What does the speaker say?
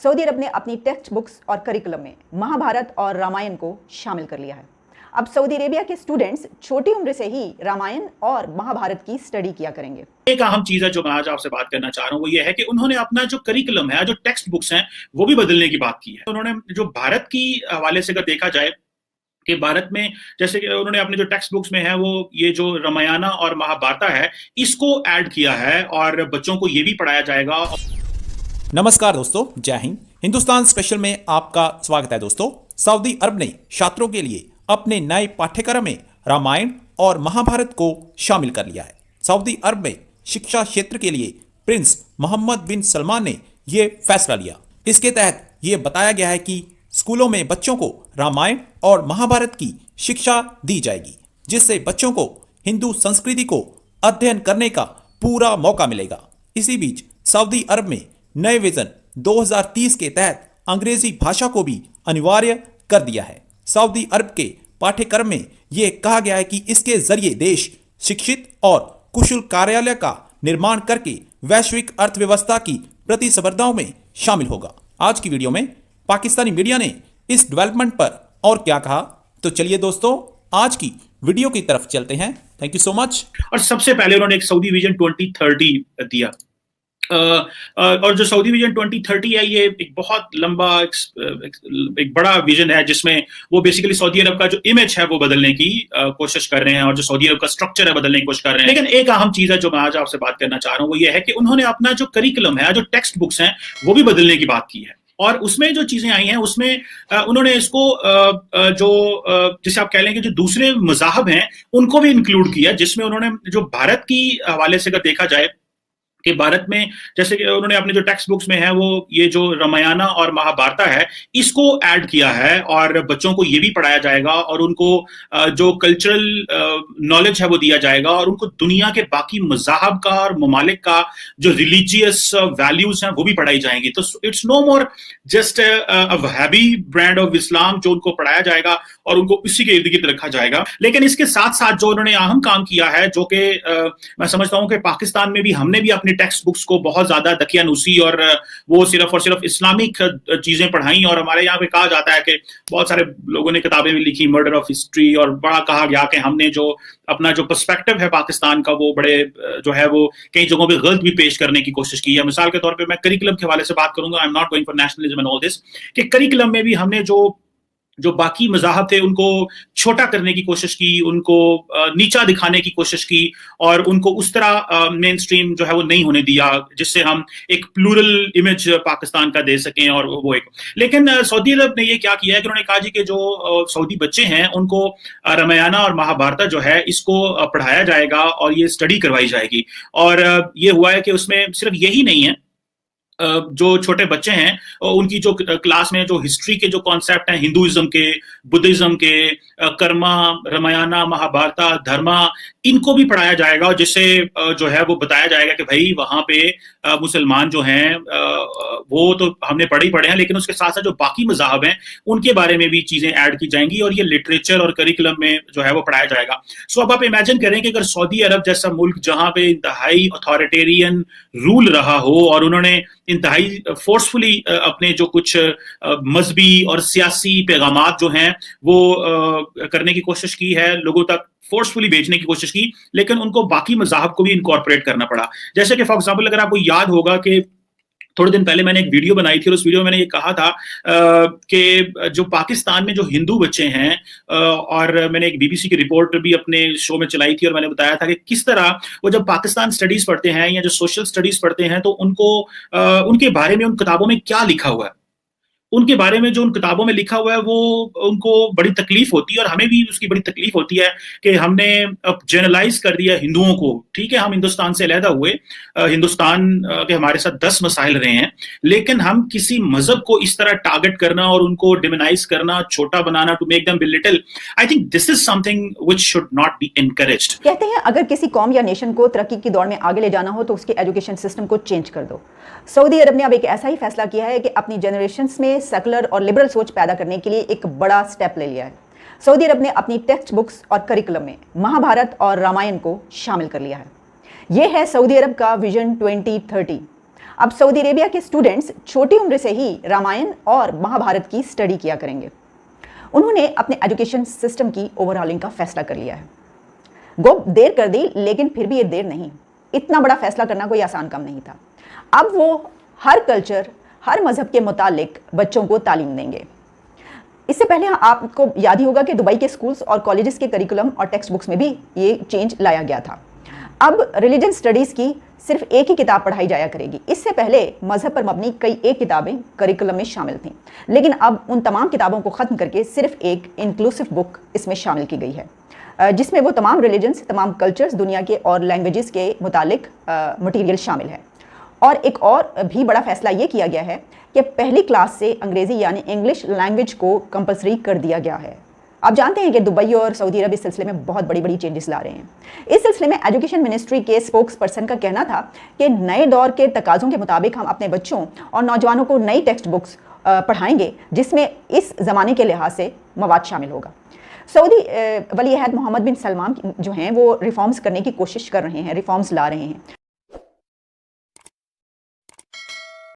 Saudi अरब ने अपनी text books और करिकुलम में महाभारत और रामायण को शामिल कर लिया है। अब सऊदी अरेबिया के स्टूडेंट्स छोटी उम्र से ही रामायण और महाभारत की स्टडी किया करेंगे। एक अहम चीज है जो मैं आज आपसे बात करना चाह रहा हूँ वो ये है कि उन्होंने अपना जो करिकुलम है, जो टेक्स्ट बुक्स हैं, वो भी बदलने की बात की है। उन्होंने जो भारत की हवाले से अगर देखा जाए कि भारत में जैसे कि उन्होंने अपने जो टेक्स्ट बुक्स में है वो ये जो रामायण और महाभारत है इसको ऐड किया है और बच्चों को ये भी पढ़ाया जाएगा। नमस्कार दोस्तों, जय हिंद। हिंदुस्तान स्पेशल में आपका स्वागत है। दोस्तों, सऊदी अरब ने छात्रों के लिए अपने नए पाठ्यक्रम में रामायण और महाभारत को शामिल कर लिया है। सऊदी अरब में शिक्षा क्षेत्र के लिए प्रिंस मोहम्मद बिन सलमान ने ये फैसला लिया। इसके तहत ये बताया गया है कि स्कूलों में बच्चों को रामायण और महाभारत की शिक्षा दी जाएगी, जिससे बच्चों को हिंदू संस्कृति को अध्ययन करने का पूरा मौका मिलेगा। इसी बीच सऊदी अरब में नए विजन 2030 के तहत अंग्रेजी भाषा को भी अनिवार्य कर दिया है। सऊदी अरब के पाठ्यक्रम में ये कहा गया है कि इसके जरिए देश शिक्षित और कुशल कार्यालय का निर्माण करके वैश्विक अर्थव्यवस्था की प्रतिस्पर्धाओं में शामिल होगा। आज की वीडियो में पाकिस्तानी मीडिया ने इस डेवलपमेंट पर और क्या कहा, तो चलिए दोस्तों आज की वीडियो की तरफ चलते हैं। Thank you so much. और सबसे पहले उन्होंने एक सऊदी विजन 2030 दिया और जो सऊदी विजन 2030 है ये एक बहुत लंबा एक बड़ा विजन है जिसमें वो बेसिकली सऊदी अरब का जो इमेज है वो बदलने की कोशिश कर रहे हैं और जो सऊदी अरब का स्ट्रक्चर है बदलने की कोशिश कर रहे हैं। लेकिन एक अहम चीज है जो मैं आज आपसे बात करना चाह रहा हूँ वो ये है कि उन्होंने अपना जो करिकुलम है, जो टेक्स्ट बुक्स हैं, वो भी बदलने की बात की है। और उसमें जो चीजें आई हैं उसमें उन्होंने इसको जो जिसे आप कह लेंगे जो दूसरे मज़ाहब हैं उनको भी इंक्लूड किया, जिसमें उन्होंने जो भारत की हवाले से अगर देखा जाए कि भारत में जैसे कि उन्होंने अपने जो टेक्स्ट बुक्स में है वो ये जो रामायण और महाभारत है इसको ऐड किया है और बच्चों को ये भी पढ़ाया जाएगा और उनको जो कल्चरल नॉलेज है वो दिया जाएगा और उनको दुनिया के बाकी मज़ाहब का और ममालिक का जो रिलीजियस वैल्यूज हैं वो भी पढ़ाई जाएंगी। तो it's no more just a Wahhabi brand of Islam जो उनको पढ़ाया जाएगा और उनको इसी के इर्द गिर्द रखा जाएगा। लेकिन इसके साथ साथ जो उन्होंने अहम काम किया है जो कि मैं समझता हूं कि पाकिस्तान में भी हमने भी अपनी टेक्स्ट बुक्स को बहुत ज्यादा दकियानूसी और वो सिर्फ और सिर्फ इस्लामिक चीजें पढ़ाई और हमारे यहाँ पे कहा जाता है कि बहुत सारे लोगों ने किताबें भी लिखी मर्डर ऑफ हिस्ट्री और बड़ा कहा गया कि हमने जो अपना जो पर्सपेक्टिव है पाकिस्तान का वो बड़े जो है वो कई जगहों पे गलत भी पेश करने की कोशिश की है। मिसाल के तौर पे मैं करिकुलम के हवाले से बात करूंगा। I am not going for nationalism and all this कि करिकुलम में भी हमने जो बाकी मज़ाहब थे उनको छोटा करने की कोशिश की, उनको नीचा दिखाने की कोशिश की और उनको उस तरह मेन स्ट्रीम जो है वो नहीं होने दिया जिससे हम एक प्लूरल इमेज पाकिस्तान का दे सकें और वो एक। लेकिन सऊदी अरब ने ये क्या किया है कि उन्होंने कहा जी कि जो सऊदी बच्चे हैं उनको रामायण और महाभारत जो है इसको पढ़ाया जाएगा और ये स्टडी करवाई जाएगी। और ये हुआ है कि उसमें सिर्फ यही नहीं है, जो छोटे बच्चे हैं उनकी जो क्लास में जो हिस्ट्री के जो कॉन्सेप्ट हैं हिंदुइज्म के, बुद्धिज्म के, कर्मा, रामायण, महाभारत, धर्मा, इनको भी पढ़ाया जाएगा और जिससे जो है वो बताया जाएगा कि भाई वहां पे मुसलमान जो हैं वो तो हमने पढ़े हैं लेकिन उसके साथ साथ जो बाकी मज़ाहब हैं उनके बारे में भी चीजें ऐड की जाएंगी और ये लिटरेचर और करिकुलम में जो है वो पढ़ाया जाएगा। सो अब आप इमेजिन करें कि अगर सऊदी अरब जैसा मुल्क जहां पे इंतहाई अथॉरिटेरियन रूल रहा हो और उन्होंने इंतहाई फोर्सफुली अपने जो कुछ मजहबी और सियासी पैगामात जो हैं वो करने की कोशिश की है, लोगों तक फोर्सफुली भेजने की कोशिश की, लेकिन उनको बाकी मज़ाहब को भी इनकॉर्पोरेट करना पड़ा। जैसे कि फॉर एग्जांपल अगर आपको याद होगा कि थोड़े दिन पहले मैंने एक वीडियो बनाई थी और उस वीडियो में मैंने ये कहा था कि जो पाकिस्तान में जो हिंदू बच्चे हैं और मैंने एक बीबीसी की रिपोर्ट भी अपने शो में चलाई थी और मैंने बताया था कि किस तरह वो जब पाकिस्तान स्टडीज पढ़ते हैं या जो सोशल स्टडीज पढ़ते हैं तो उनको उनके बारे में उन किताबों में क्या लिखा हुआ है, उनके बारे में जो उन किताबों में लिखा हुआ है वो उनको बड़ी तकलीफ होती है और हमें भी उसकी बड़ी तकलीफ होती है कि हमने अब जनरलाइज कर दिया हिंदुओं को। ठीक है, हम हिंदुस्तान से अलहदा हुए, हिंदुस्तान के हमारे साथ 10 मसाइल रहे हैं, लेकिन हम किसी मजहब को इस तरह टारगेट करना और उनको डिमोनाइज करना, छोटा बनाना, to make them belittle, I think this is something which should not be encouraged. कहते हैं अगर किसी कौम या नेशन को तरक्की की दौड़ में आगे ले जाना हो तो उसके एजुकेशन सिस्टम को चेंज कर दो। सऊदी अरब ने अब एक ऐसा ही फैसला किया है कि अपनी जनरेशंस में सेकुलर और लिबरल सोच पैदा करने के लिए एक बड़ा स्टेप ले लिया है। सऊदी अरब ने अपनी टेक्स्ट बुक्स और करिकुलम में महाभारत और रामायण को शामिल कर लिया है। यह है सऊदी अरब का विजन 2030। अब सऊदी अरेबिया के स्टूडेंट्स छोटी उम्र से ही रामायण और महाभारत की स्टडी किया करेंगे। उन्होंने अपने एजुकेशन सिस्टम की ओवरहॉलिंग का फैसला कर लिया है। गो देर कर दी, लेकिन फिर भी ये देर नहीं। इतना बड़ा फैसला करना कोई आसान काम नहीं था। अब वो हर कल्चर, हर मजहब के मुतालिक बच्चों को तालीम देंगे। इससे पहले आपको याद ही होगा कि दुबई के स्कूल्स और कॉलेजेस के करिकुलम और टेक्स्ट बुक्स में भी ये चेंज लाया गया था। अब रिलीजन स्टडीज़ की सिर्फ एक ही किताब पढ़ाई जाया करेगी। इससे पहले मजहब पर मबनी कई एक किताबें करिकुलम में शामिल थीं, लेकिन अब उन तमाम किताबों को ख़त्म करके सिर्फ एक इंक्लूसिव बुक इसमें शामिल की गई है, जिसमें वो तमाम रिलीजन्स, तमाम कल्चर्स, दुनिया के और लैंग्वेजेस के मुतालिक मटीरियल शामिल है। और एक और भी बड़ा फैसला ये किया गया है कि पहली क्लास से अंग्रेज़ी यानी इंग्लिश लैंग्वेज को कंपलसरी कर दिया गया है। आप जानते हैं कि दुबई और सऊदी अरब इस सिलसिले में बहुत बड़ी बड़ी चेंजेस ला रहे हैं। इस सिलसिले में एजुकेशन मिनिस्ट्री के स्पोक्स पर्सन का कहना था कि नए दौर के तकाज़ों के मुताबिक हम अपने बच्चों और नौजवानों को नई टेक्स्ट बुक्स पढ़ाएंगे, जिसमें इस ज़माने के लिहाज से मवाद शामिल होगा। सऊदी वली अहद मोहम्मद बिन सलमान जो हैं वो रिफॉर्म्स करने की कोशिश कर रहे हैं, रिफॉर्म्स ला रहे हैं।